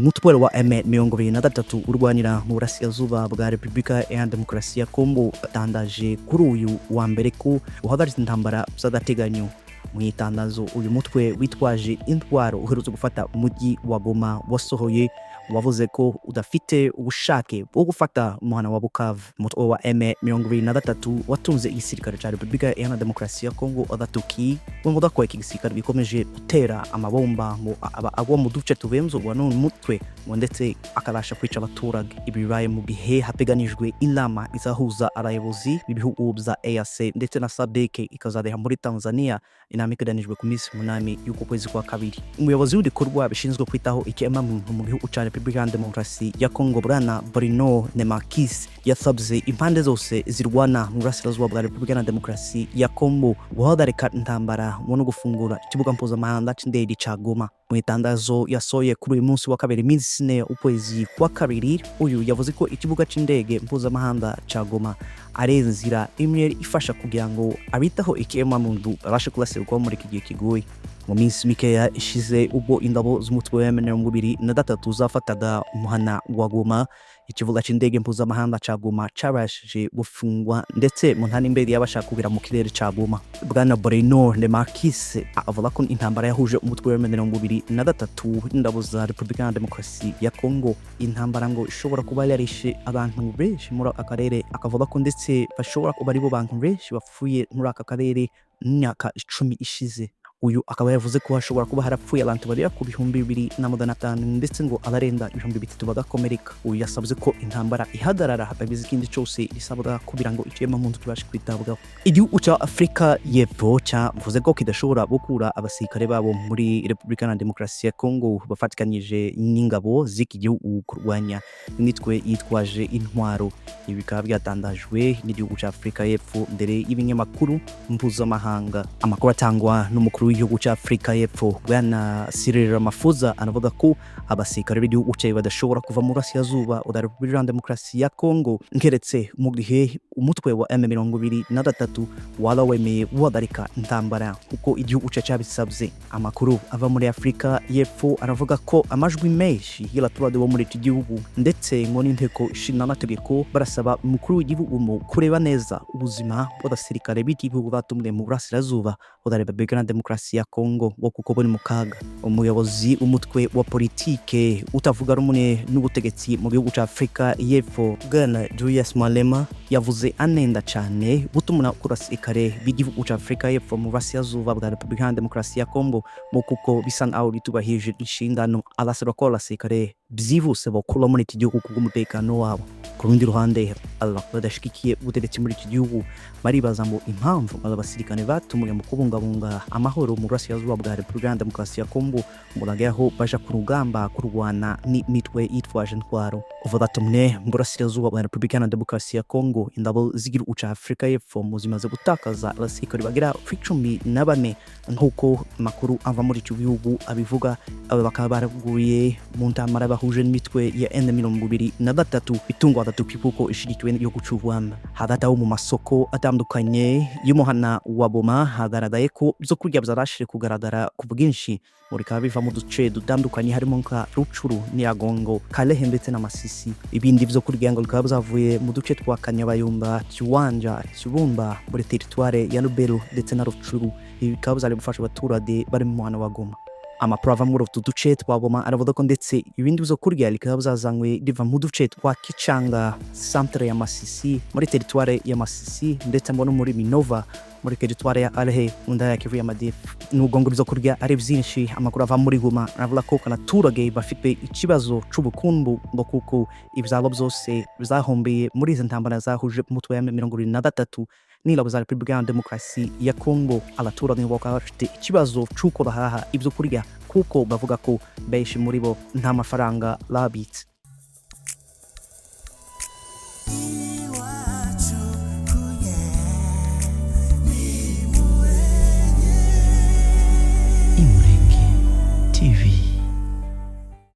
umutwe wa M23 urwanira mu burasirazuba bwa Repubulika ya Demokarasi ya Congo atandaje kuri uyu wa mbere ko uhagaritse intambara z'agateganyo. Mu itangazo uyu mutwe witwaje intwaro uherutse gufata umujyi wa Goma wasohoye wavuze ko udafite ubushake bwo gufata umuhana wa Bukavu. Umutwe wa M23 watunze igisirikare cya Repubulika ya Demokarasi ya Congo agatoki ngo ko iki gisirikare bikomeje gutera amabomba ngo agwa mu duce tubenzurwa n'uyu mutwe ngo ndetse akabasha kwica abaturage. Ibi bibaye mu gihe hapeganijwe inama izahuza abayobozi b'ibihugu bya AFC ndetse na SADC ikazadeha muri Tanzania. Inama ikadanijwe ku minsi 8 y'uko kwezi kwa kabiri. Umuyobozi w'ibikorwa bishinzwe kwitaho ikiremwamuntu mu gihugu cya Repubulika ya Demokarasi ya Congo Bwana Bruno Nemakis yasabye impande zose zirwana mu burasirazuba bwa Repubulika ya Demokarasi ya Congo guhagarika intambara no gufungura ikibuga mpuzamahanga cy'indege cya Goma. Mu itangazo yasohoye kuri uyu munsi wa kabiri iminsi 4 ukwezi kwa kabiri, uyu yavuze ko ikibuga cy'indege mpuzamahanga cya Goma ari inzira imwe ifasha kugira ngo abitaho ikiremwamuntu abashe kurasirwa muri iki gihe kigoye. Mu minsi mikeya ishize ubwo ingabo z'umutwe wa M23 zafataga umuhana wa Goma, ikibuga cy'indege mpuzamahanga cya Goma cyabashije gufungwa ndetse mu ntani imbere y'abashaka kubira mu kirere cya Goma. Bwana Bruno Nemakis avuga ko intambara yahuje umutwe wa M23 n'ingabo za Repubulika ya Demokarasi ya Congo, intambara ngo ishobora kuba yarishe abantu benshi muri aka karere, akavuga ko ndetse bashobora kuba ari bo bantu benshi bapfuye muri aka karere imyaka 10 ishize. Uyu akaba yavuze ko hashobora kuba harapfuye abantu bari ku 2,500 ndetse ngo abarenga 3,000 bagakomereka. Uyu yasabye ko intambara ihagarara hatagize ikindi cyose isabwa kugira ngo ikiremwamuntu kibashe kwitabwaho. Igihugu cya Afrika y'Epfo cyavuze ko kidashobora gukura abasirikare babo muri Repubulika ya Demokarasi ya Congo bafatikanyije n'ingabo z'iki gihugu kurwanya imitwe yitwaje intwaro. Ibi bikaba byatandajwe n'igihugu cya Afrika y'Epfo mbere y'ibinyamakuru mpuzamahanga. Amakuru atangwa n'umukuru w'igihugu cya Afrika y'Epfo Bwana Cyril Ramaphosa anavuga ko abasirikare b'igihugu cye badashobora kuva mu burasirazuba bwa Repubulika ya Demokarasi ya Congo ngeretse mu gihe umutwe wa M23 warawemeye guhagarika intambara kuko igihugu cye cyabisabye. Amakuru ava muri Afrika y'Epfo aravuga ko amajwi menshi y'abaturage bo muri iki gihugu ndetse ngo n'inteko ishinga amategeko barasaba umukuru w'igihugu mu kureba neza ubuzima bw'abasirikare b'igihugu batumwe mu burasirazuba bwa Repubulika ya Demokarasi ya Congo wo kuko bari mu kaga. Umuyobozi umutwe wa politike utavuga rumwe n'ubutegetsi mu gihugu cya Afrika y'Epfo Bwana Julius Malema yavuze anenda cyane gutumuna kurasirikare b'igihugu cya Afrika y'Epfo mu burasirazuba bwa Repubulika ya Demokarasi ya Congo mu kuko bisa naho bitubahije inshingano abasaba ko abasirikare byihuse bakura muri iki gihugu kubw'umutekano wabo. Ku rundi ruhande badashikikiye ubutegetsi muri iki gihugu baribaza ngo impamvu abasirikare batumwe mu kubungabunga amahoro mu burasirazuba bwa Repubulika ya Demokarasi ya Congo muragaho baje ku rugamba kurwana n'imitwe yitwaje intwaro. Kuva batumwe mu burasirazuba bwa Repubulika ya Demokarasi ya Congo, ingabo z'igihugu cya Afrika y'Epfo zimaze gutakaza abasirikare bagera ku 14 nk'uko amakuru ava muri icyo gihugu abivuga. Aba bakaba baraguye mu ntambara bahuje n'imitwe ya M23 bitungwa kuko ishigikiwe n'igihugu cy'u Rwanda. Hagati aho mu masoko atandukanye y'umuhana wa Goma hagaragaye ko byo kurya byarashije kugaragara ku bwinshi muri kaba biva mu duce dutandukanye harimo nka Rucuru, Nyagongo, Karere ndetse na Masisi. Ibindi byo kurya ngo bikaba byavuye mu duce twa Kanyabayumba, Kiwanja, Kibumba muri teritware ya Lubero ndetse na Rucuru. Ibi bikaba byari gufasha abaturage bari mu muhana wa Goma. Amakuru ava muri utu duce twa Goma aravuga ko ndetse ibindi byo kurya bikaba byazanywe riva mu duce twa Kichanga, centre ya Masisi muri teritware ya Masisi ndetse no muri Minova muri teritware ya Alhe unda ya Kivu y'Amajyepfo. Nubwo ngo byo kurya ari byinshi, amakuru ava muri Goma aravuga ko abaturage bafite ikibazo cy'ubukungu ngo kuko ibyabo byose bizahombeye muri izi ntambara zahuje umutwe wa M23 n'ingabo za Repubulika ya Demokarasi ya Congo. Abaturage bakaba bafite ikibazo cy'uko bahaha ibyo kurya kuko bavuga ko benshi muri bo nta mafaranga babitse.